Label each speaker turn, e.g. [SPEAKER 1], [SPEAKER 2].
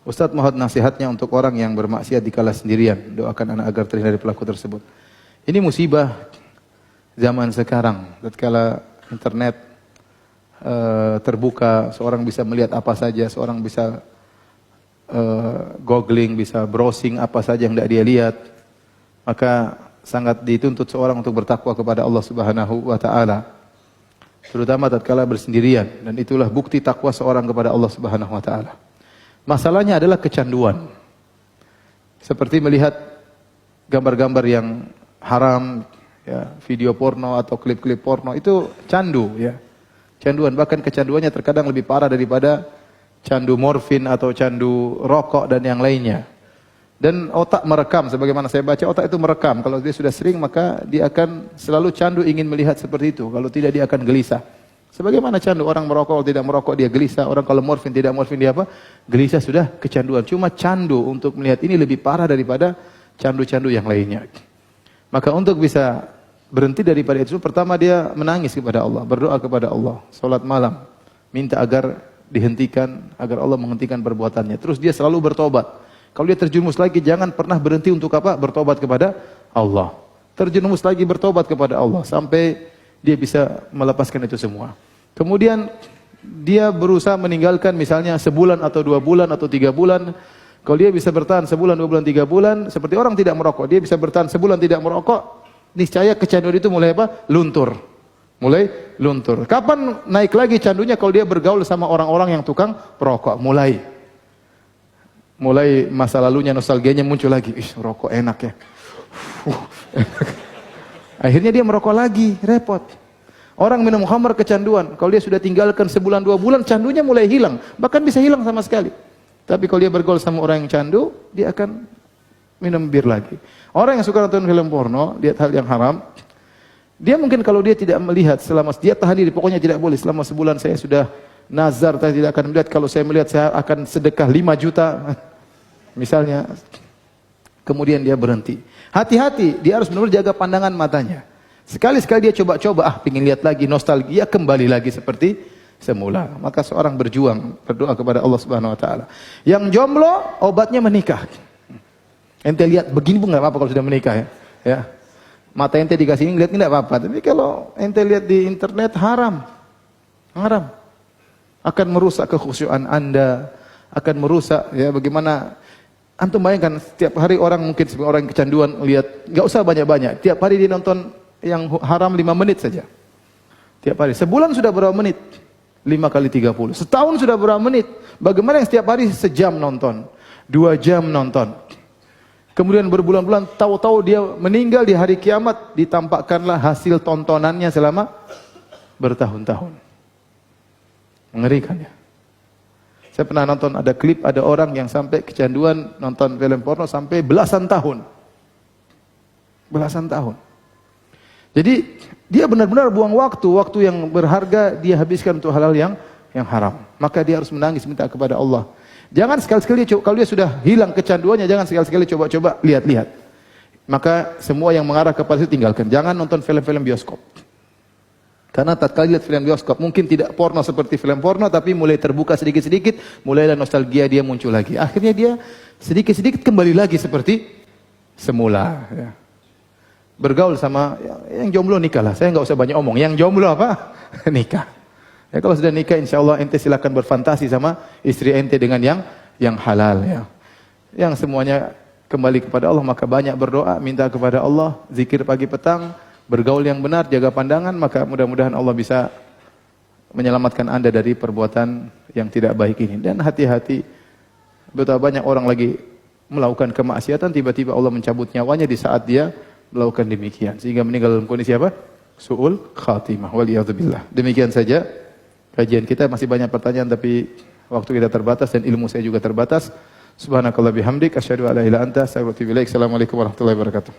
[SPEAKER 1] Ustaz mohon nasihatnya untuk orang yang bermaksiat di kala sendirian. Doakan anak agar terhindar dari pelaku tersebut. Ini musibah zaman sekarang. Tatkala internet terbuka, seorang bisa melihat apa saja, seorang bisa googling, bisa browsing apa saja yang tidak dia lihat. Maka sangat dituntut seorang untuk bertakwa kepada Allah Subhanahu wa taala. Terutama tatkala bersendirian, dan itulah bukti takwa seorang kepada Allah Subhanahu wa taala. Masalahnya adalah kecanduan. Seperti melihat gambar-gambar yang haram, ya, video porno atau klip-klip porno, itu candu, ya. Canduan, bahkan kecanduannya terkadang lebih parah daripada candu morfin atau candu rokok dan yang lainnya. Dan otak merekam, sebagaimana saya baca, otak itu merekam. Kalau dia sudah sering, maka dia akan selalu candu ingin melihat seperti itu. Kalau tidak, dia akan gelisah. Sebagaimana candu, orang merokok, kalau tidak merokok dia gelisah. Orang kalau morfin, tidak morfin dia apa? Gelisah, sudah kecanduan. Cuma candu untuk melihat ini lebih parah daripada candu-candu yang lainnya. Maka untuk bisa berhenti daripada itu, pertama dia menangis kepada Allah, berdoa kepada Allah, salat malam, minta agar dihentikan, agar Allah menghentikan perbuatannya. Terus dia selalu bertobat. Kalau dia terjerumus lagi, jangan pernah berhenti untuk apa? Bertobat kepada Allah. Terjerumus lagi, bertobat kepada Allah sampai dia bisa melepaskan itu semua. Kemudian dia berusaha meninggalkan misalnya sebulan atau 2 bulan atau 3 bulan. Kalau dia bisa bertahan sebulan, 2 bulan, 3 bulan, seperti orang tidak merokok, dia bisa bertahan sebulan tidak merokok, niscaya kecanduan itu mulai apa? Luntur. Mulai luntur. Kapan naik lagi candunya? Kalau dia bergaul sama orang-orang yang tukang perokok. Mulai masa lalunya, nostalgianya muncul lagi. Ih, rokok enak ya. Akhirnya dia merokok lagi, repot. Orang minum khamar kecanduan. Kalau dia sudah tinggalkan sebulan, 2 bulan, candunya mulai hilang. Bahkan bisa hilang sama sekali. Tapi kalau dia bergaul sama orang yang candu, dia akan minum bir lagi. Orang yang suka nonton film porno, lihat hal yang haram, dia mungkin kalau dia tidak melihat selama, dia tahan diri, pokoknya tidak boleh. Selama sebulan saya sudah nazar, saya tidak akan melihat. Kalau saya melihat, saya akan sedekah 5 juta. Misalnya. Kemudian dia berhenti. Hati-hati, dia harus benar-benar jaga pandangan matanya. Sekali-sekali dia coba-coba, pengen lihat lagi, nostalgia, kembali lagi seperti semula. Maka seorang berjuang, berdoa kepada Allah Subhanahu wa taala. Yang jomblo, obatnya menikah. Ente lihat begini pun enggak apa-apa kalau sudah menikah, ya. Ya. Mata ente dikasih ini, lihat ini enggak apa-apa. Tapi kalau ente lihat di internet, haram. Haram. Akan merusak kekhusyuan Anda, akan merusak, ya, bagaimana. Antum bayangkan setiap hari orang, mungkin sebagai orang yang kecanduan, lihat, enggak usah banyak-banyak. Tiap hari dia nonton yang haram 5 menit saja. Tiap hari. Sebulan sudah berapa menit? 5 kali 30. Setahun sudah berapa menit? Bagaimana yang setiap hari sejam nonton, 2 jam nonton. Kemudian berbulan-bulan, tahu-tahu dia meninggal di hari kiamat, ditampakkanlah hasil tontonannya selama bertahun-tahun. Mengerikan, ya. Saya pernah nonton, ada klip, ada orang yang sampai kecanduan nonton film porno sampai belasan tahun. Belasan tahun. Jadi dia benar-benar buang waktu yang berharga dia habiskan untuk hal-hal yang haram. Maka dia harus menangis minta kepada Allah. Jangan sekali-sekali, kalau dia sudah hilang kecanduannya, jangan sekali-sekali coba-coba lihat-lihat. Maka semua yang mengarah kepada itu tinggalkan. Jangan nonton film-film bioskop. Karena tatkala lihat film bioskop, mungkin tidak porno seperti film porno, tapi mulai terbuka sedikit-sedikit, mulailah nostalgia dia muncul lagi. Akhirnya dia sedikit-sedikit kembali lagi seperti semula. Ya. Bergaul sama yang jomblo, nikahlah. Saya nggak usah banyak omong. Yang jomblo apa? Nikah. Ya, kalau sudah nikah, insya Allah ente silakan berfantasi sama istri ente dengan yang halal. Ya. Yang semuanya kembali kepada Allah, maka banyak berdoa, minta kepada Allah, zikir pagi petang, bergaul yang benar, jaga pandangan, maka mudah-mudahan Allah bisa menyelamatkan Anda dari perbuatan yang tidak baik ini. Dan hati-hati, betapa banyak orang lagi melakukan kemaksiatan, tiba-tiba Allah mencabut nyawanya di saat dia melakukan demikian. Sehingga meninggal dalam kondisi apa? Su'ul khatimah. Waliyadzubillah. Demikian saja kajian kita. Masih banyak pertanyaan, tapi waktu kita terbatas dan ilmu saya juga terbatas. Subhanakallah bihamdik, asyhadu an la ilaha illa anta, astaghfiruka wa atubu ilaik. Assalamualaikum warahmatullahi wabarakatuh.